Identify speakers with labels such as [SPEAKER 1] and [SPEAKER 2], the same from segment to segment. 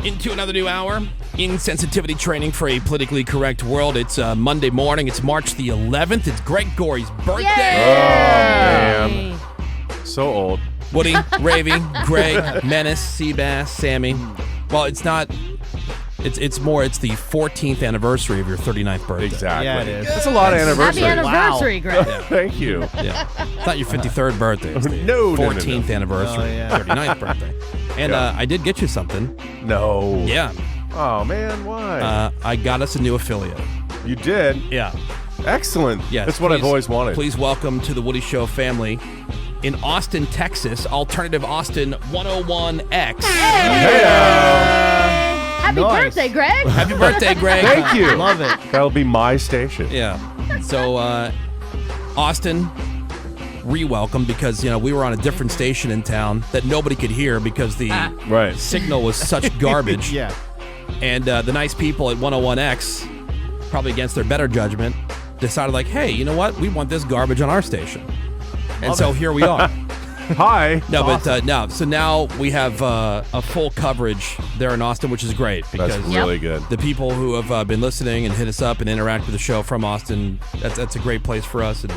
[SPEAKER 1] Into another new hour. Insensitivity training for a politically correct world. It's Monday morning. It's March the 11th. It's Greg Gory's birthday.
[SPEAKER 2] Yay!
[SPEAKER 3] Oh, man. So old.
[SPEAKER 1] Woody, Ravy, Greg, Menace, Seabass, Sammy. Well, it's not. It's more. It's the 14th anniversary of your 39th birthday.
[SPEAKER 3] Exactly.
[SPEAKER 2] Yeah, it is.
[SPEAKER 3] That's a lot of anniversaries.
[SPEAKER 4] Happy anniversary, Greg.
[SPEAKER 1] Yeah.
[SPEAKER 3] Thank you.
[SPEAKER 1] Yeah. It's not your 53rd birthday. It's the
[SPEAKER 3] No.
[SPEAKER 1] 14th anniversary.
[SPEAKER 2] Oh, yeah.
[SPEAKER 1] 39th birthday. And I did get you something.
[SPEAKER 3] No.
[SPEAKER 1] Yeah.
[SPEAKER 3] Oh, man, why?
[SPEAKER 1] I got us a new affiliate.
[SPEAKER 3] You did?
[SPEAKER 1] Yeah.
[SPEAKER 3] Excellent.
[SPEAKER 1] Yes.
[SPEAKER 3] That's what I've
[SPEAKER 1] Please-
[SPEAKER 3] always wanted.
[SPEAKER 1] Please welcome to the Woody Show family in Austin, Texas, Alternative Austin 101X.
[SPEAKER 4] Happy
[SPEAKER 2] Nice.
[SPEAKER 4] birthday, Greg.
[SPEAKER 1] Happy birthday, Greg.
[SPEAKER 3] Thank you.
[SPEAKER 2] Love it.
[SPEAKER 3] That'll be my station.
[SPEAKER 1] Yeah. So, Austin, re-welcome because, we were on a different station in town that nobody could hear because the
[SPEAKER 3] Right.
[SPEAKER 1] signal was such garbage.
[SPEAKER 2] Yeah.
[SPEAKER 1] And the nice people at 101X, probably against their better judgment, decided like, hey, you know what? We want this garbage on our station. And so here we are.
[SPEAKER 3] Hi.
[SPEAKER 1] No,
[SPEAKER 2] That's
[SPEAKER 1] but no. So now we have a full coverage there in Austin, which is great because
[SPEAKER 3] That's really good.
[SPEAKER 1] the people who have been listening and hit us up and interact with the show from Austin, that's a great place for us. And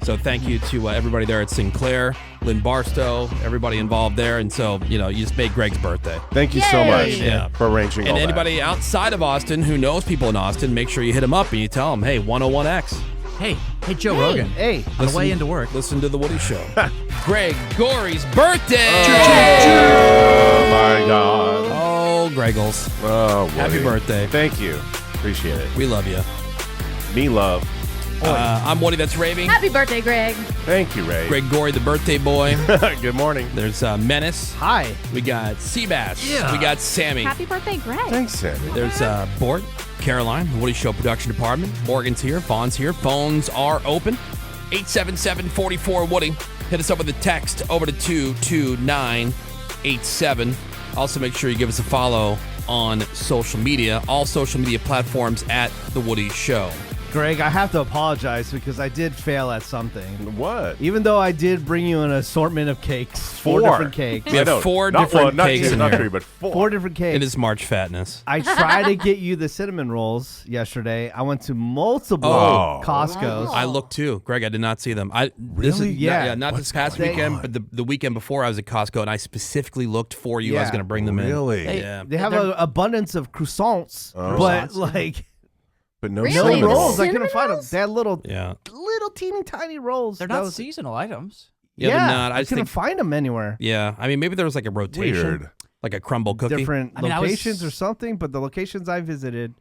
[SPEAKER 1] so thank you to everybody there at Sinclair, Lynn Barstow, everybody involved there. And so, you just made Greg's birthday.
[SPEAKER 3] Thank you so
[SPEAKER 4] Yay.
[SPEAKER 3] much
[SPEAKER 1] Yeah.
[SPEAKER 3] for arranging
[SPEAKER 1] And
[SPEAKER 3] all
[SPEAKER 1] anybody outside of Austin who knows people in Austin, make sure you hit them up and you tell them, hey, 101X.
[SPEAKER 5] Hey, Joe Rogan.
[SPEAKER 2] Hey.
[SPEAKER 5] On the way into work.
[SPEAKER 1] Listen to the Woody Show. Greg Gory's birthday.
[SPEAKER 3] Oh, my God.
[SPEAKER 1] Oh, Greggles.
[SPEAKER 3] Oh,
[SPEAKER 1] Happy
[SPEAKER 3] Woody.
[SPEAKER 1] birthday.
[SPEAKER 3] Thank you. Appreciate it.
[SPEAKER 1] We love you.
[SPEAKER 3] Me love.
[SPEAKER 1] I'm Woody, that's Ravy.
[SPEAKER 4] Happy birthday, Greg.
[SPEAKER 3] Thank you, Ray.
[SPEAKER 1] Greg Gory, the birthday boy.
[SPEAKER 3] Good morning.
[SPEAKER 1] There's Menace.
[SPEAKER 2] Hi.
[SPEAKER 1] We got Seabass.
[SPEAKER 5] Yeah.
[SPEAKER 1] We got Sammy.
[SPEAKER 4] Happy birthday, Greg.
[SPEAKER 3] Thanks, Sammy.
[SPEAKER 1] There's Bort, Caroline, the Woody Show production department. Morgan's here. Vaughn's here. Phones are open. 877-44-WOODY. Hit us up with a text over to 22987. Also, make sure you give us a follow on social media. All social media platforms at The Woody Show.
[SPEAKER 2] Greg, I have to apologize because I did fail at something.
[SPEAKER 3] What?
[SPEAKER 2] Even though I did bring you an assortment of cakes. Four
[SPEAKER 3] Four.
[SPEAKER 2] different cakes.
[SPEAKER 1] We have
[SPEAKER 3] I know.
[SPEAKER 1] four
[SPEAKER 3] Not
[SPEAKER 1] different
[SPEAKER 3] one, not
[SPEAKER 1] cakes
[SPEAKER 3] two,
[SPEAKER 1] in
[SPEAKER 3] not
[SPEAKER 1] here.
[SPEAKER 3] three, but four.
[SPEAKER 2] Four different cakes.
[SPEAKER 1] It is March Fatness.
[SPEAKER 2] I tried to get you the cinnamon rolls yesterday. I went to multiple
[SPEAKER 3] Oh.
[SPEAKER 2] Costco's.
[SPEAKER 1] I looked too, Greg. I did not see them. This
[SPEAKER 3] Really?
[SPEAKER 1] is,
[SPEAKER 2] Yeah.
[SPEAKER 1] not this past
[SPEAKER 2] going
[SPEAKER 1] weekend,
[SPEAKER 2] on?
[SPEAKER 1] but the weekend before I was at Costco, and I specifically looked for you. I was
[SPEAKER 2] Yeah.
[SPEAKER 1] going to bring them
[SPEAKER 3] Really?
[SPEAKER 1] in. Yeah.
[SPEAKER 2] They have an abundance of croissants,
[SPEAKER 3] Oh.
[SPEAKER 2] but like
[SPEAKER 3] But no
[SPEAKER 4] Really?
[SPEAKER 2] no
[SPEAKER 3] cinnamon
[SPEAKER 4] The
[SPEAKER 2] rolls. I
[SPEAKER 4] cinnamon
[SPEAKER 2] couldn't find them.
[SPEAKER 4] rolls?
[SPEAKER 2] They had little
[SPEAKER 1] Yeah.
[SPEAKER 2] teeny tiny rolls.
[SPEAKER 5] They're
[SPEAKER 2] That
[SPEAKER 5] not
[SPEAKER 2] was-
[SPEAKER 5] seasonal items.
[SPEAKER 1] Yeah, they're not. I
[SPEAKER 2] I
[SPEAKER 1] just
[SPEAKER 2] couldn't
[SPEAKER 1] think,
[SPEAKER 2] find them anywhere.
[SPEAKER 1] yeah. I mean, maybe there was like a rotation,
[SPEAKER 3] Weird.
[SPEAKER 1] like a crumble cookie.
[SPEAKER 2] Different
[SPEAKER 5] I mean, I was-
[SPEAKER 2] locations or something, but the locations I visited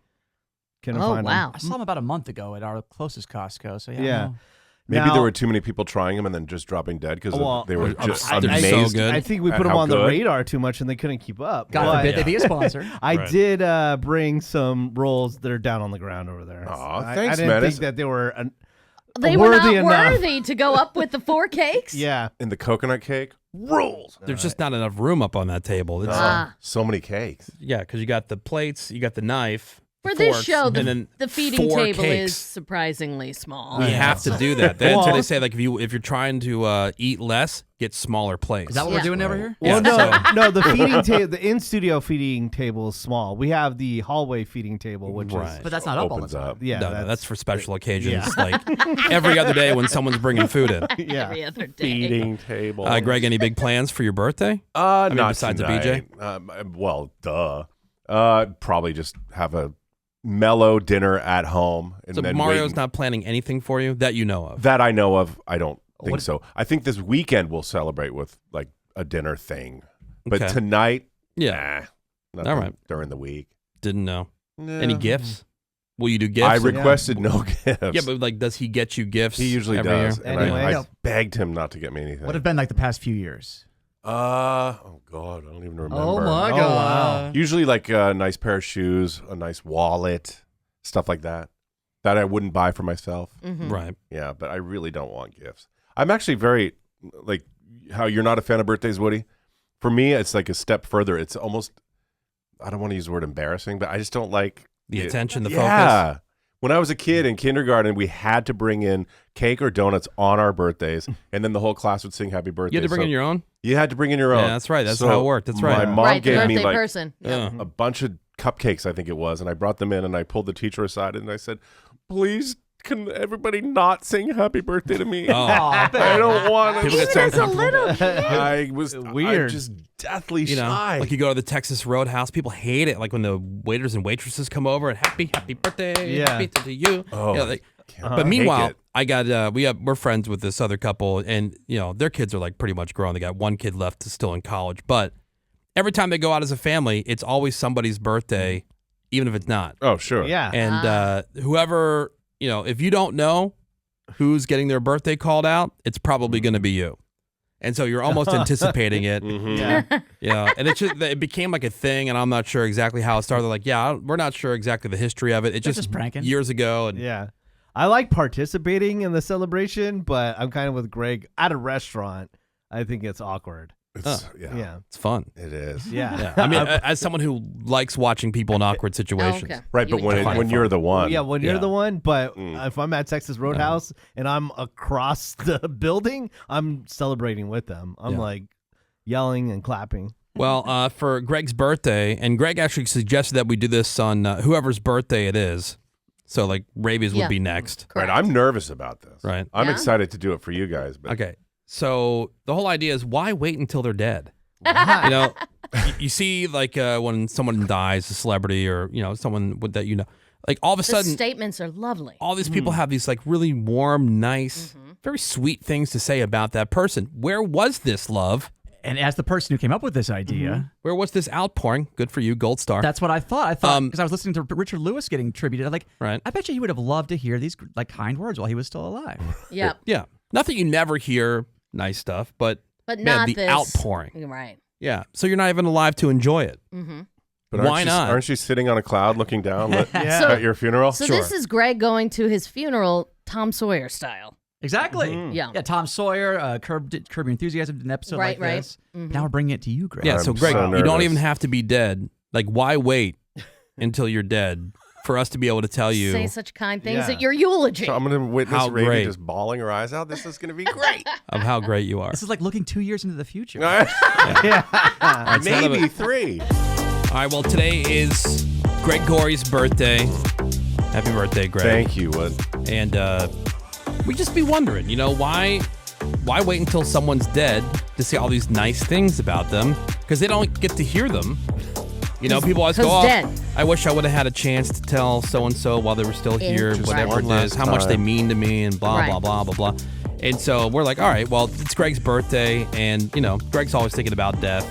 [SPEAKER 2] couldn't
[SPEAKER 4] Oh,
[SPEAKER 2] find
[SPEAKER 4] wow.
[SPEAKER 5] I saw them about a month ago at our closest Costco. So yeah. I
[SPEAKER 2] Yeah.
[SPEAKER 5] don't know.
[SPEAKER 3] Maybe
[SPEAKER 2] Now-
[SPEAKER 3] there were too many people trying them and then just dropping dead because
[SPEAKER 2] Well,
[SPEAKER 3] they were
[SPEAKER 1] I'm
[SPEAKER 3] just
[SPEAKER 1] so
[SPEAKER 3] amazed.
[SPEAKER 1] good.
[SPEAKER 2] them. I think we
[SPEAKER 3] at
[SPEAKER 2] put them
[SPEAKER 3] how
[SPEAKER 2] on the
[SPEAKER 3] good.
[SPEAKER 2] radar too much and they couldn't keep up.
[SPEAKER 5] God
[SPEAKER 2] But
[SPEAKER 5] forbid they be a sponsor.
[SPEAKER 2] I
[SPEAKER 1] Right.
[SPEAKER 2] did bring some rolls that are down on the ground over there.
[SPEAKER 3] Aw,
[SPEAKER 2] I
[SPEAKER 3] thanks,
[SPEAKER 2] didn't
[SPEAKER 3] Menace.
[SPEAKER 2] think that they were
[SPEAKER 4] They were
[SPEAKER 2] worthy
[SPEAKER 4] not
[SPEAKER 2] enough.
[SPEAKER 4] worthy to go up with the 4 cakes.
[SPEAKER 2] Yeah.
[SPEAKER 3] In the coconut cake, rules.
[SPEAKER 1] There's just not enough room up on that table. It's,
[SPEAKER 3] So many cakes.
[SPEAKER 1] yeah, because you got the plates, you got the knife.
[SPEAKER 4] For
[SPEAKER 1] the
[SPEAKER 4] this
[SPEAKER 1] forks,
[SPEAKER 4] show,
[SPEAKER 1] and then
[SPEAKER 4] the feeding
[SPEAKER 1] 4
[SPEAKER 4] table
[SPEAKER 1] cakes.
[SPEAKER 4] is surprisingly small.
[SPEAKER 1] We have to do that. That's
[SPEAKER 2] Well-
[SPEAKER 1] what they say. Like if you're trying to eat less, get smaller plates.
[SPEAKER 5] Is that what
[SPEAKER 4] Yeah.
[SPEAKER 5] we're doing over here?
[SPEAKER 1] Yeah,
[SPEAKER 2] Well,
[SPEAKER 1] so-
[SPEAKER 2] no, the feeding table, the in-studio feeding table is small. We have the hallway feeding table, which
[SPEAKER 1] Right.
[SPEAKER 5] But that's not up all the
[SPEAKER 3] Opens
[SPEAKER 5] time.
[SPEAKER 3] up.
[SPEAKER 2] is yeah,
[SPEAKER 1] No, that's for special occasions,
[SPEAKER 2] yeah.
[SPEAKER 1] like every other day when someone's bringing food in.
[SPEAKER 2] yeah.
[SPEAKER 4] Every other day.
[SPEAKER 3] Feeding table.
[SPEAKER 1] Greg, any big plans for your birthday?
[SPEAKER 3] Not
[SPEAKER 1] besides a BJ?
[SPEAKER 3] Well, duh. Probably just have a mellow dinner at home. And
[SPEAKER 1] So
[SPEAKER 3] then
[SPEAKER 1] Mario's
[SPEAKER 3] wait-
[SPEAKER 1] not planning anything for you that you know of.
[SPEAKER 3] That I know of. I don't think
[SPEAKER 5] What-
[SPEAKER 3] so. I think this weekend we'll celebrate with like a dinner thing. But
[SPEAKER 1] Okay.
[SPEAKER 3] tonight,
[SPEAKER 1] Yeah,
[SPEAKER 3] nothing
[SPEAKER 1] All right.
[SPEAKER 3] during the week.
[SPEAKER 1] didn't know.
[SPEAKER 3] Nah.
[SPEAKER 1] Any gifts? Will you do gifts?
[SPEAKER 3] I
[SPEAKER 1] or-
[SPEAKER 3] requested no gifts.
[SPEAKER 1] Yeah, but like, does he get you gifts?
[SPEAKER 3] he usually
[SPEAKER 1] every
[SPEAKER 3] does.
[SPEAKER 1] year?
[SPEAKER 3] And
[SPEAKER 2] Anyway.
[SPEAKER 3] I begged him not to get me anything.
[SPEAKER 5] What have been like the past few years?
[SPEAKER 3] Oh God, I don't even remember.
[SPEAKER 5] Oh my
[SPEAKER 2] Oh,
[SPEAKER 5] god!
[SPEAKER 2] wow.
[SPEAKER 3] Usually like a nice pair of shoes, a nice wallet, stuff like that. That I wouldn't buy for myself.
[SPEAKER 4] Mhm.
[SPEAKER 1] Right.
[SPEAKER 3] Yeah, but I really don't want gifts. I'm actually very like how you're not a fan of birthdays, Woody. For me, it's like a step further. It's almost, I don't want to use the word embarrassing, but I just don't like
[SPEAKER 1] The
[SPEAKER 3] it.
[SPEAKER 1] attention, the
[SPEAKER 3] yeah.
[SPEAKER 1] focus.
[SPEAKER 3] When I was a kid in kindergarten, we had to bring in cake or donuts on our birthdays, and then the whole class would sing happy birthday.
[SPEAKER 1] You had to bring in your own?
[SPEAKER 3] You had to bring in your own.
[SPEAKER 1] Yeah, that's right. That's how it worked. That's right.
[SPEAKER 3] My mom
[SPEAKER 4] Right, the
[SPEAKER 3] gave me
[SPEAKER 4] birthday
[SPEAKER 3] like
[SPEAKER 4] person. Yeah.
[SPEAKER 3] a bunch of cupcakes, I think it was, and I brought them in, and I pulled the teacher aside, and I said, please, can everybody not sing happy birthday to me?
[SPEAKER 1] Oh.
[SPEAKER 3] I don't want to.
[SPEAKER 1] People get
[SPEAKER 4] Even
[SPEAKER 1] so
[SPEAKER 4] as a
[SPEAKER 1] uncomfortable.
[SPEAKER 4] little kid.
[SPEAKER 3] I was
[SPEAKER 2] Weird.
[SPEAKER 3] I'm just deathly
[SPEAKER 1] You know,
[SPEAKER 3] shy.
[SPEAKER 1] like you go to the Texas Roadhouse, people hate it. Like when the waiters and waitresses come over and happy birthday,
[SPEAKER 2] Yeah.
[SPEAKER 1] happy to you.
[SPEAKER 3] Oh,
[SPEAKER 1] You know, like,
[SPEAKER 3] I
[SPEAKER 1] but
[SPEAKER 3] hate
[SPEAKER 1] meanwhile,
[SPEAKER 3] it.
[SPEAKER 1] I got we're friends with this other couple, and you know their kids are like pretty much grown. They got one kid left to still in college, but every time they go out as a family, it's always somebody's birthday, even if it's not.
[SPEAKER 3] Oh, sure.
[SPEAKER 2] Yeah.
[SPEAKER 1] And whoever, you know, if you don't know who's getting their birthday called out, it's probably going to be you. And so you're almost anticipating it.
[SPEAKER 3] Mhm.
[SPEAKER 2] Yeah.
[SPEAKER 1] You know, and it became like a thing, and I'm not sure exactly how it started. Like, we're not sure exactly the history of it. It
[SPEAKER 5] They're
[SPEAKER 1] just
[SPEAKER 5] just pranking.
[SPEAKER 1] years ago. And
[SPEAKER 2] Yeah. I like participating in the celebration, but I'm kind of with Greg. At a restaurant, I think it's awkward.
[SPEAKER 3] It's,
[SPEAKER 2] Yeah.
[SPEAKER 1] it's fun.
[SPEAKER 3] It is.
[SPEAKER 2] Yeah.
[SPEAKER 1] Yeah. I mean, as someone who likes watching people in awkward situations.
[SPEAKER 4] Okay.
[SPEAKER 3] Right,
[SPEAKER 4] You
[SPEAKER 3] but when
[SPEAKER 4] enjoy
[SPEAKER 3] when you're the one.
[SPEAKER 2] Yeah, when you're
[SPEAKER 1] Yeah.
[SPEAKER 2] the one, but
[SPEAKER 3] Mm.
[SPEAKER 2] if I'm at Texas Roadhouse and I'm across the building, I'm celebrating with them. I'm
[SPEAKER 1] Yeah.
[SPEAKER 2] like yelling and clapping.
[SPEAKER 1] Well, for Greg's birthday, and Greg actually suggested that we do this on whoever's birthday it is. So, like, Ravy's
[SPEAKER 4] Yeah.
[SPEAKER 1] would be next.
[SPEAKER 3] Right,
[SPEAKER 4] Correct.
[SPEAKER 3] I'm nervous about this.
[SPEAKER 1] Right.
[SPEAKER 3] I'm
[SPEAKER 4] Yeah?
[SPEAKER 3] excited to do it for you guys. But
[SPEAKER 1] Okay. So, the whole idea is why wait until they're dead? You know, you see, like, when someone dies, a celebrity or, you know, someone that you know, like, all of a
[SPEAKER 4] The
[SPEAKER 1] sudden,
[SPEAKER 4] statements are lovely.
[SPEAKER 1] all these people have these, like, really warm, nice, very sweet things to say about that person. Where was this love?
[SPEAKER 5] And as the person who came up with this idea,
[SPEAKER 1] Where was this outpouring? Good for you, Gold Star.
[SPEAKER 5] that's what I thought. I thought because I was listening to Richard Lewis getting tributed. I'm like,
[SPEAKER 1] Right.
[SPEAKER 5] I bet you he would have loved to hear these like kind words while he was still alive.
[SPEAKER 4] Yep.
[SPEAKER 1] Yeah. Not that you never hear nice stuff, but
[SPEAKER 4] But
[SPEAKER 1] man,
[SPEAKER 4] not
[SPEAKER 1] the
[SPEAKER 4] this.
[SPEAKER 1] outpouring.
[SPEAKER 4] Right.
[SPEAKER 1] Yeah. So you're not even alive to enjoy it.
[SPEAKER 4] Mm-hmm.
[SPEAKER 3] But
[SPEAKER 1] Why
[SPEAKER 3] aren't
[SPEAKER 1] not?
[SPEAKER 3] Aren't you sitting on a cloud looking down
[SPEAKER 2] Yeah.
[SPEAKER 3] at your funeral?
[SPEAKER 4] So
[SPEAKER 1] Sure.
[SPEAKER 4] this is Greg going to his funeral Tom Sawyer style.
[SPEAKER 5] Exactly.
[SPEAKER 4] Yeah.
[SPEAKER 5] Yeah. Tom Sawyer, Curb Your Enthusiasm did an episode
[SPEAKER 4] Right,
[SPEAKER 5] like
[SPEAKER 4] right.
[SPEAKER 5] this. Now we're bringing it to you, Greg.
[SPEAKER 1] Yeah.
[SPEAKER 3] I'm
[SPEAKER 1] So, Greg,
[SPEAKER 3] so
[SPEAKER 1] you don't
[SPEAKER 3] nervous.
[SPEAKER 1] even have to be dead. Like, why wait until you're dead for us to be able to tell you?
[SPEAKER 4] Say such kind things
[SPEAKER 2] Yeah.
[SPEAKER 4] at your eulogy.
[SPEAKER 3] So I'm going to witness
[SPEAKER 1] How
[SPEAKER 3] Ravy
[SPEAKER 1] great.
[SPEAKER 3] just bawling her eyes out. This is going to be great.
[SPEAKER 1] Of how great you are.
[SPEAKER 5] This is like looking 2 years into the future.
[SPEAKER 3] Maybe 3.
[SPEAKER 1] All right. Well, today is Greg Gory's birthday. Happy birthday, Greg.
[SPEAKER 3] Thank you, Wood.
[SPEAKER 1] And we just be wondering, you know, why wait until someone's dead to say all these nice things about them? Because they don't get to hear them. You know, people always go,
[SPEAKER 4] 'cause
[SPEAKER 1] oh,
[SPEAKER 4] dead.
[SPEAKER 1] I wish I would have had a chance to tell so-and-so while they were still here,
[SPEAKER 4] Just
[SPEAKER 1] whatever
[SPEAKER 3] one
[SPEAKER 1] it
[SPEAKER 3] last
[SPEAKER 1] is, how much they
[SPEAKER 3] time.
[SPEAKER 1] mean to me, and blah,
[SPEAKER 4] Right.
[SPEAKER 1] blah, blah, blah, blah. And so we're like, all right, well, it's Greg's birthday, and, you know, Greg's always thinking about death.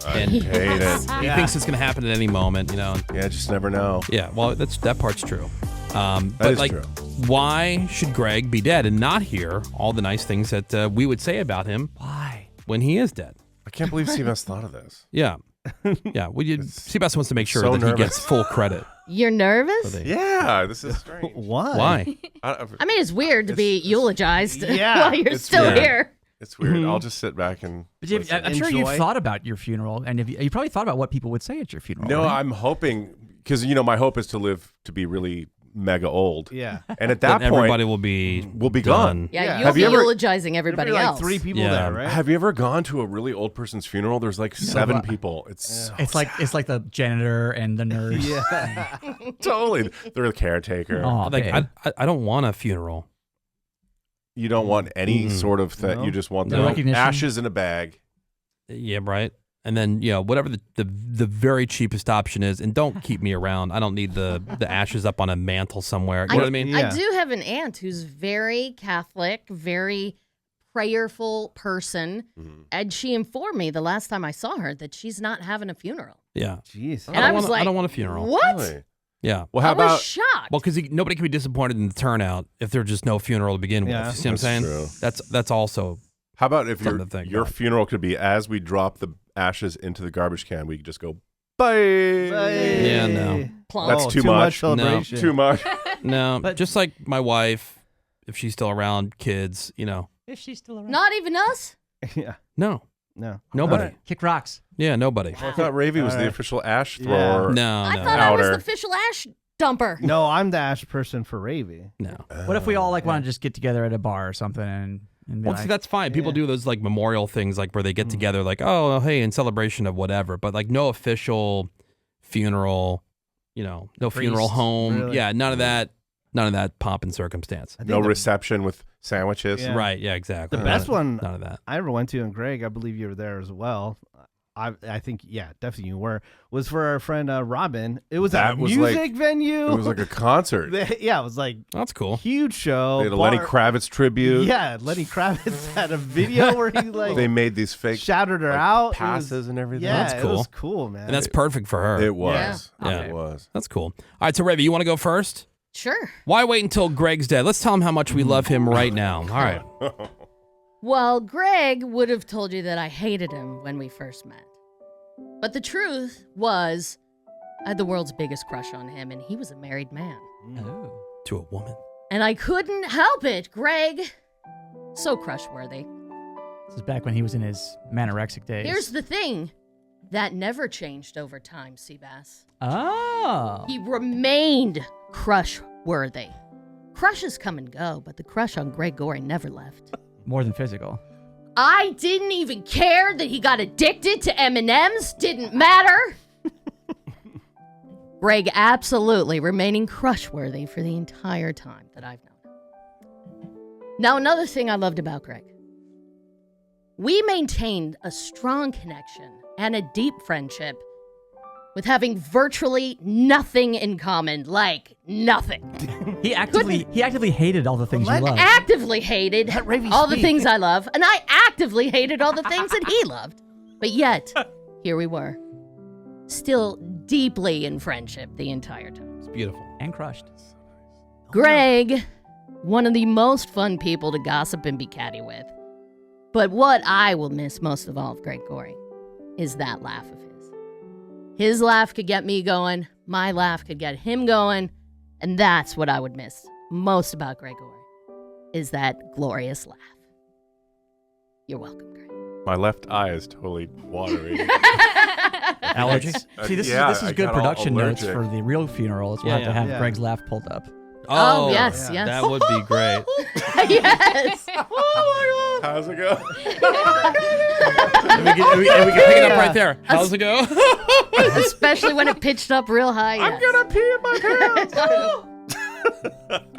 [SPEAKER 3] I
[SPEAKER 1] And
[SPEAKER 3] hate it.
[SPEAKER 1] he
[SPEAKER 2] Yeah.
[SPEAKER 1] thinks it's going to happen at any moment, you know.
[SPEAKER 3] Yeah, just never know.
[SPEAKER 1] Yeah, well, that part's true. But
[SPEAKER 3] is
[SPEAKER 1] like,
[SPEAKER 3] true.
[SPEAKER 1] why should Greg be dead and not hear all the nice things that we would say about him
[SPEAKER 5] Why?
[SPEAKER 1] when he is dead?
[SPEAKER 3] I can't believe Seabass thought of this.
[SPEAKER 1] Yeah, yeah. Seabass wants to make sure
[SPEAKER 3] so
[SPEAKER 1] that he
[SPEAKER 3] nervous.
[SPEAKER 1] gets full credit.
[SPEAKER 4] You're nervous?
[SPEAKER 3] Yeah, this is strange.
[SPEAKER 2] Why?
[SPEAKER 1] Why?
[SPEAKER 4] I mean, it's weird to be eulogized
[SPEAKER 2] Yeah.
[SPEAKER 4] while you're
[SPEAKER 3] It's
[SPEAKER 4] still
[SPEAKER 3] weird.
[SPEAKER 4] here.
[SPEAKER 3] It's weird. I'll just sit back and
[SPEAKER 5] But you-
[SPEAKER 3] listen.
[SPEAKER 5] I'm sure you've
[SPEAKER 2] Enjoy.
[SPEAKER 5] thought about your funeral, and you probably thought about what people would say at your funeral.
[SPEAKER 3] No,
[SPEAKER 5] right?
[SPEAKER 3] I'm hoping because my hope is to live to be really mega old.
[SPEAKER 2] Yeah.
[SPEAKER 3] And at
[SPEAKER 1] Then
[SPEAKER 3] that point,
[SPEAKER 1] everybody will be
[SPEAKER 3] be
[SPEAKER 1] done.
[SPEAKER 3] gone.
[SPEAKER 4] Yeah,
[SPEAKER 2] Yeah.
[SPEAKER 4] you'll
[SPEAKER 3] Have
[SPEAKER 4] be
[SPEAKER 3] you ever-
[SPEAKER 4] eulogizing everybody
[SPEAKER 2] There'd be like
[SPEAKER 4] else.
[SPEAKER 2] 3 people
[SPEAKER 1] Yeah.
[SPEAKER 2] there, right?
[SPEAKER 3] Have you ever gone to a really old person's funeral? There's like 7 people. It's so
[SPEAKER 5] It's like the janitor and the nurse.
[SPEAKER 2] Yeah.
[SPEAKER 3] totally. They're the caretaker.
[SPEAKER 5] Oh,
[SPEAKER 1] Like,
[SPEAKER 5] babe.
[SPEAKER 1] I don't want a funeral.
[SPEAKER 3] You don't want any sort of thing.
[SPEAKER 2] No.
[SPEAKER 3] You just want
[SPEAKER 5] No
[SPEAKER 3] the
[SPEAKER 5] recognition.
[SPEAKER 3] ashes in a bag.
[SPEAKER 1] Yeah, right. And then, you know, whatever the very cheapest option is, and don't keep me around. I don't need the ashes up on a mantle somewhere. You know what I mean?
[SPEAKER 2] Yeah.
[SPEAKER 4] I do have an aunt who's very Catholic, very prayerful person, and she informed me the last time I saw her that she's not having a funeral.
[SPEAKER 1] Yeah.
[SPEAKER 2] Jeez.
[SPEAKER 4] And I was like,
[SPEAKER 1] I don't want a funeral.
[SPEAKER 4] What?
[SPEAKER 3] Really?
[SPEAKER 1] Yeah.
[SPEAKER 3] Well, how
[SPEAKER 4] I was
[SPEAKER 3] about
[SPEAKER 4] shocked.
[SPEAKER 1] Well, because nobody can be disappointed in the turnout if there's just no funeral to begin
[SPEAKER 2] Yeah.
[SPEAKER 1] with. You see what I'm
[SPEAKER 3] That's
[SPEAKER 1] saying?
[SPEAKER 3] true.
[SPEAKER 1] That's also
[SPEAKER 3] how about if
[SPEAKER 1] Something to think
[SPEAKER 3] your
[SPEAKER 1] about.
[SPEAKER 3] funeral could be as we drop the ashes into the garbage can, we could just go bye.
[SPEAKER 1] Yeah, no.
[SPEAKER 4] Plonk.
[SPEAKER 3] That's
[SPEAKER 2] Oh,
[SPEAKER 3] too much.
[SPEAKER 2] celebration.
[SPEAKER 3] Too much.
[SPEAKER 1] no.
[SPEAKER 5] But-
[SPEAKER 1] Just like my wife, if she's still around, kids, you know,
[SPEAKER 5] If she's still around.
[SPEAKER 4] Not even us?
[SPEAKER 2] Yeah.
[SPEAKER 1] no,
[SPEAKER 2] No.
[SPEAKER 1] nobody.
[SPEAKER 2] All right.
[SPEAKER 5] Kick rocks.
[SPEAKER 1] Yeah, nobody.
[SPEAKER 3] I thought Ravy was the
[SPEAKER 2] Alright.
[SPEAKER 3] official ash
[SPEAKER 2] Yeah.
[SPEAKER 3] thrower.
[SPEAKER 1] No,
[SPEAKER 4] I
[SPEAKER 1] no.
[SPEAKER 4] thought I was
[SPEAKER 3] Outer.
[SPEAKER 4] the official ash dumper.
[SPEAKER 2] No, I'm the ash person for Ravy.
[SPEAKER 1] No.
[SPEAKER 5] What if we all like want to just get together at a bar or something and be
[SPEAKER 1] Well, see, that's fine. People do those like memorial things, like where they get together, like, oh, hey, in celebration of whatever, but like no official funeral, no funeral home.
[SPEAKER 2] really?
[SPEAKER 1] Yeah, none of that pomp and circumstance.
[SPEAKER 2] I think
[SPEAKER 3] No
[SPEAKER 2] the-
[SPEAKER 3] reception with sandwiches.
[SPEAKER 2] Yeah.
[SPEAKER 1] Right. Yeah, exactly.
[SPEAKER 2] The best one
[SPEAKER 1] None of that.
[SPEAKER 2] I ever went to, and Greg, I believe you were there as well. I think, yeah, definitely you were, was for our friend Robin. It was
[SPEAKER 3] That
[SPEAKER 2] a
[SPEAKER 3] was
[SPEAKER 2] music
[SPEAKER 3] like-
[SPEAKER 2] venue.
[SPEAKER 3] It was like a concert.
[SPEAKER 2] Yeah, it was like
[SPEAKER 1] That's cool.
[SPEAKER 2] huge show.
[SPEAKER 3] They had a Lenny Kravitz tribute.
[SPEAKER 2] Yeah, Lenny Kravitz had a video where he like
[SPEAKER 3] They made these fake
[SPEAKER 2] shouted her
[SPEAKER 3] like,
[SPEAKER 2] out. It was-
[SPEAKER 3] passes and everything.
[SPEAKER 2] Yeah,
[SPEAKER 1] That's
[SPEAKER 2] it
[SPEAKER 1] cool.
[SPEAKER 2] was cool, man.
[SPEAKER 1] And that's perfect for her.
[SPEAKER 3] It was.
[SPEAKER 1] Yeah.
[SPEAKER 3] It was.
[SPEAKER 1] That's cool. All right, so Ravy, you want to go first?
[SPEAKER 4] Sure.
[SPEAKER 1] Why wait until Greg's dead? Let's tell him how much we love him right now. All right.
[SPEAKER 4] Well, Greg would have told you that I hated him when we first met. But the truth was, I had the world's biggest crush on him, and he was a married man.
[SPEAKER 5] Oh.
[SPEAKER 1] To a woman.
[SPEAKER 4] And I couldn't help it, Greg. So crush-worthy.
[SPEAKER 5] This is back when he was in his manorexic days.
[SPEAKER 4] Here's the thing. That never changed over time, Seabass.
[SPEAKER 5] Oh.
[SPEAKER 4] He remained crush-worthy. Crushes come and go, but the crush on Greg Gory never left.
[SPEAKER 5] More than physical.
[SPEAKER 4] I didn't even care that he got addicted to M&Ms. Didn't matter. Greg absolutely remaining crush-worthy for the entire time that I've known him. Now, another thing I loved about Greg. We maintained a strong connection and a deep friendship with having virtually nothing in common, like nothing.
[SPEAKER 5] He actively hated all the things you love.
[SPEAKER 4] Actively hated
[SPEAKER 2] Let Ravy
[SPEAKER 4] all the
[SPEAKER 2] speak.
[SPEAKER 4] things I love, and I actively hated all the things that he loved. But yet, here we were, still deeply in friendship the entire time.
[SPEAKER 1] It's beautiful.
[SPEAKER 5] And crushed.
[SPEAKER 4] Greg, one of the most fun people to gossip and be catty with. But what I will miss most of all of Greg Gory is that laugh of his. His laugh could get me going, my laugh could get him going, and that's what I would miss most about Greg Gory, is that glorious laugh. You're welcome, Greg.
[SPEAKER 3] My left eye is totally watery.
[SPEAKER 5] Allergy. See, this
[SPEAKER 3] Yeah,
[SPEAKER 5] is
[SPEAKER 3] I
[SPEAKER 5] good
[SPEAKER 3] got all
[SPEAKER 5] production notes
[SPEAKER 3] allergic.
[SPEAKER 5] for the real funerals. We'll
[SPEAKER 1] Yeah,
[SPEAKER 5] have to have
[SPEAKER 2] yeah.
[SPEAKER 5] Greg's laugh pulled up.
[SPEAKER 4] Oh, yes, yes.
[SPEAKER 1] That would be great.
[SPEAKER 4] Yes.
[SPEAKER 3] How's it go?
[SPEAKER 1] and we can pick it up right there. How's it go?
[SPEAKER 4] Especially when it pitched up real high.
[SPEAKER 3] I'm gonna pee in my pants.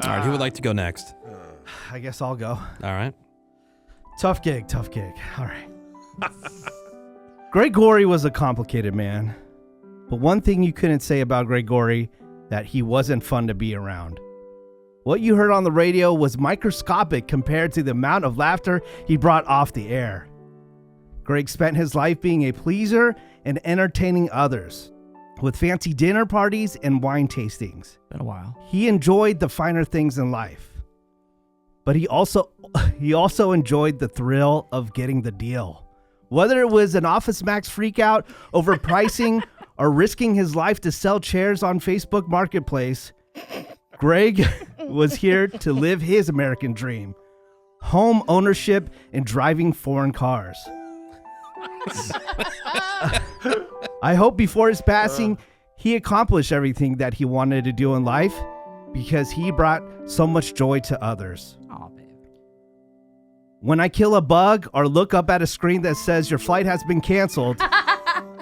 [SPEAKER 1] All right, who would like to go next?
[SPEAKER 2] I guess I'll go.
[SPEAKER 1] All right.
[SPEAKER 2] Tough gig. All right. Greg Gory was a complicated man, but one thing you couldn't say about Greg Gory, that he wasn't fun to be around. What you heard on the radio was microscopic compared to the amount of laughter he brought off the air. Greg spent his life being a pleaser and entertaining others, with fancy dinner parties and wine tastings.
[SPEAKER 5] Been a while.
[SPEAKER 2] He enjoyed the finer things in life, but he also enjoyed the thrill of getting the deal. Whether it was an Office Max freakout over pricing or risking his life to sell chairs on Facebook Marketplace, Greg was here to live his American dream: home ownership and driving foreign cars. I hope before his passing, he accomplished everything that he wanted to do in life, because he brought so much joy to others.
[SPEAKER 5] Oh, babe.
[SPEAKER 2] When I kill a bug or look up at a screen that says your flight has been canceled,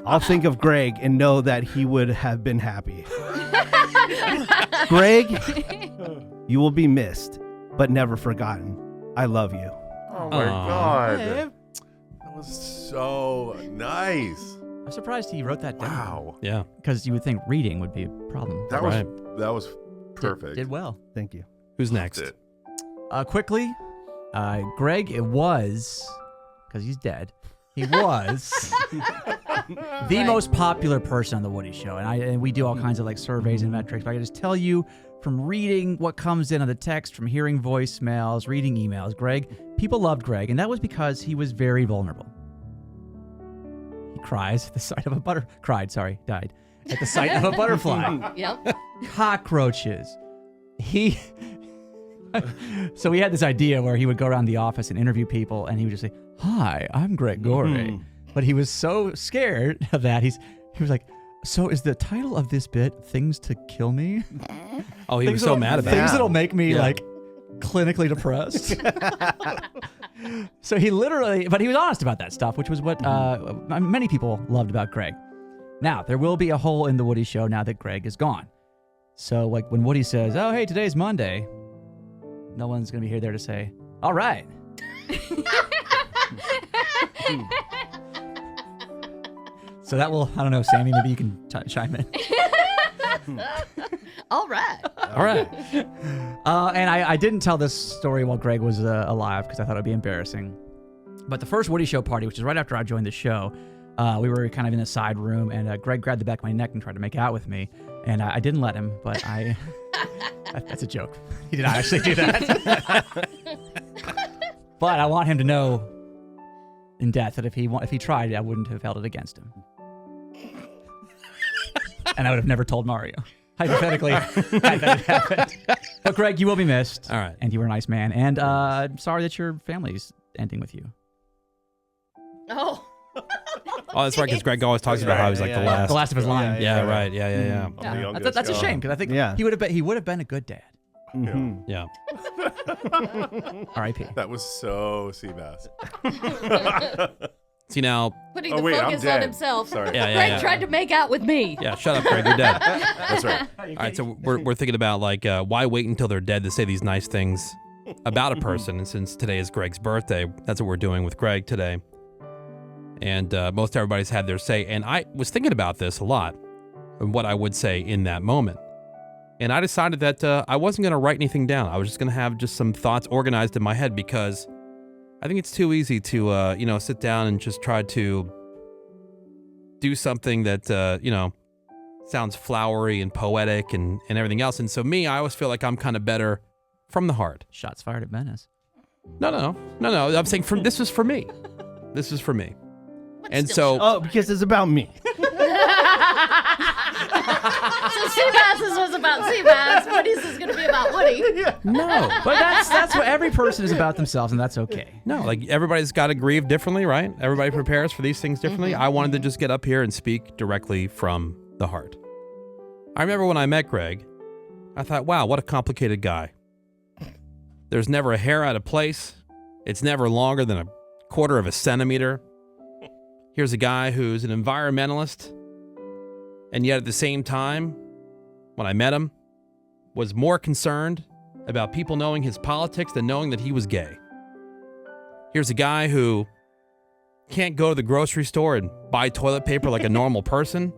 [SPEAKER 2] I'll think of Greg and know that he would have been happy. Greg, you will be missed, but never forgotten. I love you.
[SPEAKER 3] Oh my God.
[SPEAKER 5] Babe.
[SPEAKER 3] That was so nice.
[SPEAKER 5] I'm surprised he wrote that down.
[SPEAKER 3] Wow.
[SPEAKER 1] Yeah.
[SPEAKER 5] Because you would think reading would be a problem.
[SPEAKER 3] That
[SPEAKER 1] Right.
[SPEAKER 3] was perfect.
[SPEAKER 5] Did well.
[SPEAKER 2] Thank you.
[SPEAKER 1] Who's next?
[SPEAKER 3] That's it.
[SPEAKER 5] Quickly, Greg, it was, because he's dead, he was the most popular person on the Woody Show. And we do all kinds of like surveys and metrics, but I can just tell you from reading what comes in on the text, from hearing voicemails, reading emails, people loved Greg, and that was because he was very vulnerable. He cries at the sight of a died at the sight of a butterfly.
[SPEAKER 4] Yep.
[SPEAKER 5] Cockroaches. So he had this idea where he would go around the office and interview people, and he would just say, "Hi, I'm Greg Gory." But he was so scared of that, he was like, So is the title of this bit "Things to Kill Me"?
[SPEAKER 1] Oh, he was so mad about
[SPEAKER 5] things
[SPEAKER 1] it.
[SPEAKER 5] that'll make me
[SPEAKER 1] Yeah.
[SPEAKER 5] like clinically depressed. So he literally, but he was honest about that stuff, which was what many people loved about Greg. Now there will be a hole in the Woody show now that Greg is gone. So like when Woody says, "Oh, hey, today's Monday," no one's gonna be there to say, "All right." So that will, I don't know, Sammy, maybe you can chime in.
[SPEAKER 4] All right.
[SPEAKER 1] All right.
[SPEAKER 5] And I didn't tell this story while Greg was alive because I thought it would be embarrassing. But the first Woody Show party, which is right after I joined the show, we were kind of in a side room, and Greg grabbed the back of my neck and tried to make out with me. And I didn't let him, but that's a joke. He did not actually do that. But I want him to know in death that if he tried, I wouldn't have held it against him. And I would have never told Mario. Hypothetically, had that happened. But Greg, you will be missed.
[SPEAKER 1] All right.
[SPEAKER 5] And you were a nice man. And I'm sorry that your family's ending with you.
[SPEAKER 4] Oh.
[SPEAKER 1] Oh, that's right, because Greg always talks about how he's like the last.
[SPEAKER 5] The last of his line.
[SPEAKER 1] Yeah, right. Yeah.
[SPEAKER 3] I'm the youngest.
[SPEAKER 5] That's a shame because I think he would have been a good dad.
[SPEAKER 2] Mhm.
[SPEAKER 1] Yeah.
[SPEAKER 5] R.I.P.
[SPEAKER 3] That was so Seabass.
[SPEAKER 1] See now.
[SPEAKER 4] Putting
[SPEAKER 3] Oh,
[SPEAKER 4] the
[SPEAKER 3] wait, I'm
[SPEAKER 4] focus on
[SPEAKER 3] dead.
[SPEAKER 4] himself.
[SPEAKER 3] Sorry.
[SPEAKER 1] Yeah,
[SPEAKER 4] Greg tried to make out with me.
[SPEAKER 1] Yeah, shut up, Greg. You're dead.
[SPEAKER 3] That's right.
[SPEAKER 1] All right, so we're thinking about like why wait until they're dead to say these nice things about a person. And since today is Greg's birthday, that's what we're doing with Greg today. And most everybody's had their say. And I was thinking about this a lot, and what I would say in that moment. And I decided that I wasn't going to write anything down. I was just going to have just some thoughts organized in my head because I think it's too easy to sit down and just try to do something that sounds flowery and poetic and everything else. And so I always feel like I'm kind of better from the heart.
[SPEAKER 5] Shots fired at Menace.
[SPEAKER 1] No. I'm saying this was for me. This is for me. And
[SPEAKER 4] still
[SPEAKER 1] so,
[SPEAKER 2] Oh, because it's about me.
[SPEAKER 4] So Seabass's was about Seabass. Woody's is going to be about Woody.
[SPEAKER 1] no,
[SPEAKER 5] But that's what every person is about themselves, and that's okay.
[SPEAKER 1] no, like everybody's got to grieve differently, right? Everybody prepares for these things differently. I wanted to just get up here and speak directly from the heart. I remember when I met Greg, I thought, wow, what a complicated guy. There's never a hair out of place. It's never longer than a quarter of a centimeter. Here's a guy who's an environmentalist, and yet at the same time, when I met him, was more concerned about people knowing his politics than knowing that he was gay. Here's a guy who can't go to the grocery store and buy toilet paper like a normal person,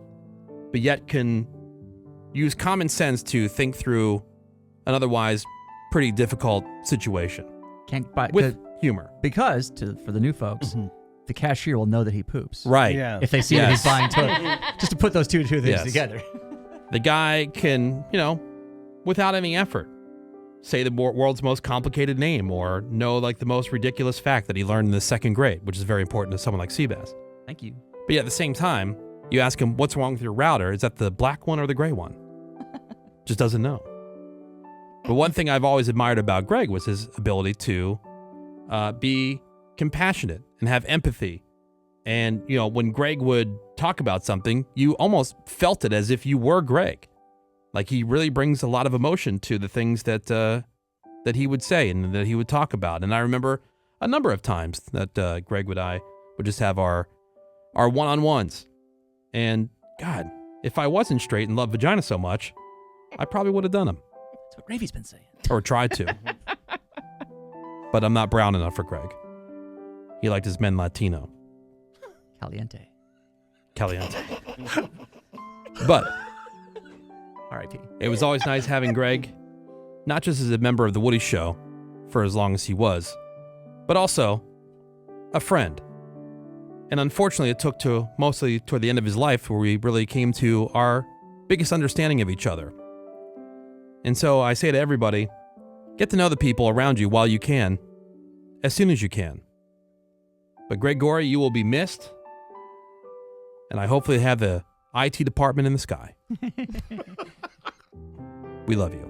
[SPEAKER 1] but yet can use common sense to think through an otherwise pretty difficult situation
[SPEAKER 5] Can't buy
[SPEAKER 1] with humor.
[SPEAKER 5] because for the new folks, the cashier will know that he poops.
[SPEAKER 1] Right.
[SPEAKER 2] Yeah.
[SPEAKER 5] If they see that he's
[SPEAKER 1] Yes.
[SPEAKER 5] buying toilet, just to put those two things
[SPEAKER 1] Yes.
[SPEAKER 5] together.
[SPEAKER 1] The guy can, without any effort, say the world's most complicated name or know like the most ridiculous fact that he learned in the second grade, which is very important to someone like Seabass.
[SPEAKER 5] Thank you.
[SPEAKER 1] But yet at the same time, you ask him, what's wrong with your router? Is that the black one or the gray one? Just doesn't know. But one thing I've always admired about Greg was his ability to be compassionate and have empathy. And, when Greg would talk about something, you almost felt it as if you were Greg. Like he really brings a lot of emotion to the things that he would say and that he would talk about. And I remember a number of times that Greg and I would just have our one-on-ones. And God, if I wasn't straight and loved vagina so much, I probably would have done them.
[SPEAKER 5] That's what Ravy's been saying.
[SPEAKER 1] Or tried to. But I'm not brown enough for Greg. He liked his men Latino.
[SPEAKER 5] Caliente.
[SPEAKER 1] Caliente. But
[SPEAKER 5] R.I.P.
[SPEAKER 1] it was always nice having Greg, not just as a member of the Woody Show for as long as he was, but also a friend. And unfortunately, it took to mostly toward the end of his life where we really came to our biggest understanding of each other. And so I say to everybody, get to know the people around you while you can, as soon as you can. But Greg Gory, you will be missed, and I hopefully have the IT department in the sky. We love you.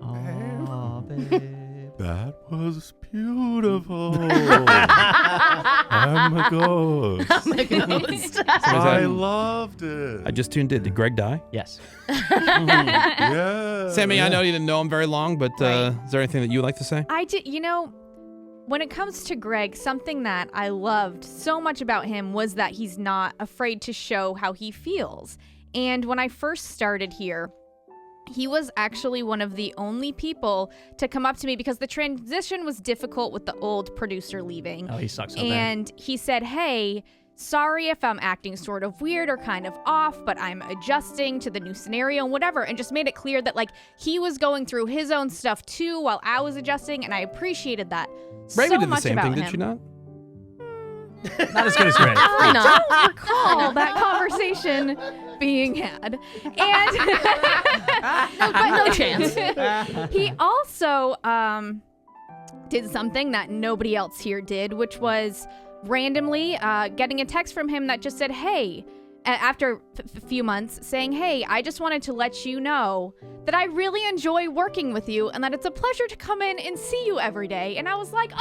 [SPEAKER 5] Oh, babe.
[SPEAKER 3] That was beautiful. I'm a ghost.
[SPEAKER 4] I'm a ghost.
[SPEAKER 3] I loved it.
[SPEAKER 1] I just tuned in. Did Greg die?
[SPEAKER 5] Yes.
[SPEAKER 3] Yeah.
[SPEAKER 1] Sammy, I know you didn't know him very long, but
[SPEAKER 6] Right.
[SPEAKER 1] is there anything that you would like to say?
[SPEAKER 6] I did, when it comes to Greg, something that I loved so much about him was that he's not afraid to show how he feels. And when I first started here, he was actually one of the only people to come up to me because the transition was difficult with the old producer leaving.
[SPEAKER 5] Oh, he sucks so bad.
[SPEAKER 6] And he said, hey, sorry if I'm acting sort of weird or kind of off, but I'm adjusting to the new scenario and whatever, and just made it clear that like he was going through his own stuff too while I was adjusting, and I appreciated that
[SPEAKER 1] Ravy
[SPEAKER 6] so
[SPEAKER 1] did the
[SPEAKER 6] much
[SPEAKER 1] same
[SPEAKER 6] about
[SPEAKER 1] thing,
[SPEAKER 6] him.
[SPEAKER 1] did she not?
[SPEAKER 5] Not as good as Greg.
[SPEAKER 4] Why not?
[SPEAKER 6] I don't recall that conversation being had. And
[SPEAKER 4] But no chance.
[SPEAKER 6] he also did something that nobody else here did, which was randomly getting a text from him that just said, hey, after a few months, saying, hey, I just wanted to let you know that I really enjoy working with you and that it's a pleasure to come in and see you every day. And I was like,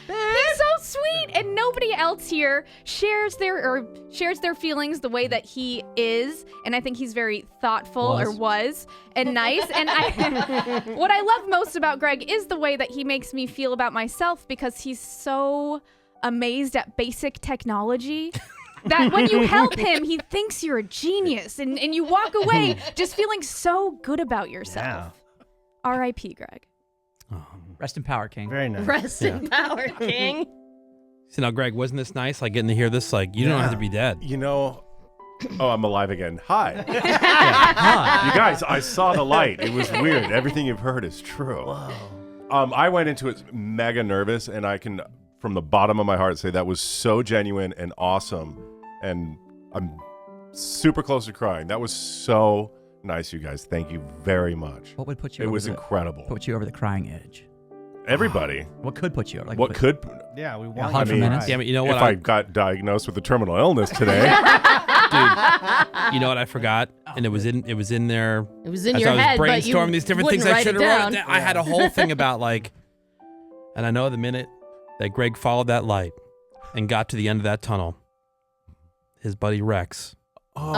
[SPEAKER 6] he's so sweet. And nobody else here shares their feelings the way that he is. And I think he's very thoughtful and nice. And what I love most about Greg is the way that he makes me feel about myself, because he's so amazed at basic technology that when you help him, he thinks you're a genius, and you walk away just feeling so good about yourself. R.I.P. Greg.
[SPEAKER 5] Rest in power, King.
[SPEAKER 2] Very nice.
[SPEAKER 4] Rest in power, King.
[SPEAKER 1] So now, Greg, wasn't this nice? Like getting to hear this? Like you don't have to be dead.
[SPEAKER 3] Oh, I'm alive again. Hi.
[SPEAKER 5] Hi.
[SPEAKER 3] You guys, I saw the light. It was weird. Everything you've heard is true. I went into it mega nervous, and I can, from the bottom of my heart, say that was so genuine and awesome. And I'm super close to crying. That was so nice, you guys. Thank you very much.
[SPEAKER 5] What would put you?
[SPEAKER 3] It
[SPEAKER 5] over
[SPEAKER 3] was
[SPEAKER 5] the,
[SPEAKER 3] incredible.
[SPEAKER 5] Put you over the crying edge.
[SPEAKER 3] Everybody.
[SPEAKER 5] What could put you over? Like,
[SPEAKER 3] What could?
[SPEAKER 2] Yeah, we
[SPEAKER 5] Yeah,
[SPEAKER 2] want
[SPEAKER 5] 100
[SPEAKER 2] you to
[SPEAKER 5] minutes.
[SPEAKER 2] ride.
[SPEAKER 1] Damn it! You know what?
[SPEAKER 3] If I got diagnosed with a terminal illness today.
[SPEAKER 1] You know what I forgot? And it was in there.
[SPEAKER 4] It was in
[SPEAKER 1] as
[SPEAKER 4] your
[SPEAKER 1] I was
[SPEAKER 4] head, but you
[SPEAKER 1] brainstorming these different things,
[SPEAKER 4] wouldn't
[SPEAKER 1] I
[SPEAKER 4] write
[SPEAKER 1] should
[SPEAKER 4] it
[SPEAKER 1] have wrote
[SPEAKER 4] down.
[SPEAKER 1] it down. I had a whole thing about like, and I know the minute that Greg followed that light and got to the end of that tunnel, his buddy Rex was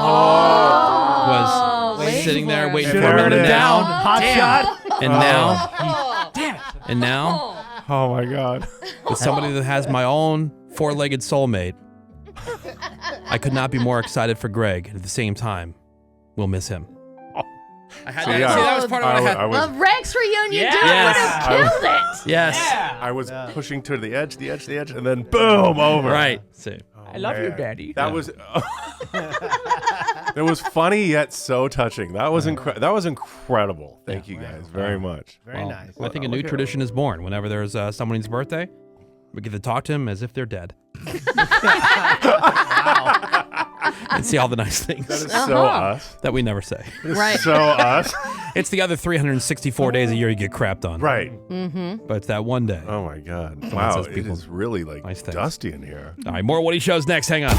[SPEAKER 4] waiting
[SPEAKER 1] sitting there
[SPEAKER 4] for
[SPEAKER 1] waiting
[SPEAKER 3] him.
[SPEAKER 1] for him, and
[SPEAKER 3] Should've
[SPEAKER 1] now,
[SPEAKER 2] Hot shot.
[SPEAKER 1] and now,
[SPEAKER 3] Oh my God.
[SPEAKER 1] with somebody that has my own four-legged soulmate, I could not be more excited for Greg. At the same time, we'll miss him. I had
[SPEAKER 3] So,
[SPEAKER 1] that.
[SPEAKER 3] yeah.
[SPEAKER 1] See, that was part of what I had.
[SPEAKER 3] I was,
[SPEAKER 4] Well, Rex reunion,
[SPEAKER 5] Yes.
[SPEAKER 4] dude, would have killed it.
[SPEAKER 1] Yes.
[SPEAKER 3] I was pushing to the edge, and then boom, over.
[SPEAKER 1] Right. See.
[SPEAKER 5] I love you,
[SPEAKER 3] Man.
[SPEAKER 5] Daddy.
[SPEAKER 3] That was. It was funny yet so touching. That was incredible. Thank you guys very much.
[SPEAKER 2] Very nice.
[SPEAKER 1] I think a new tradition is born. Whenever there's someone's birthday, we get to talk to him as if they're dead. And see all the nice things
[SPEAKER 3] That is so us.
[SPEAKER 1] that we never say.
[SPEAKER 4] Right.
[SPEAKER 3] So us.
[SPEAKER 1] It's the other 364 days a year you get crapped on.
[SPEAKER 3] Right.
[SPEAKER 1] But it's that one day.
[SPEAKER 3] Oh my God.
[SPEAKER 1] Someone
[SPEAKER 3] Wow.
[SPEAKER 1] says
[SPEAKER 3] It
[SPEAKER 1] people-
[SPEAKER 3] is really like
[SPEAKER 1] Nice things.
[SPEAKER 3] dusty in here.
[SPEAKER 1] All right, more Woody shows next. Hang on.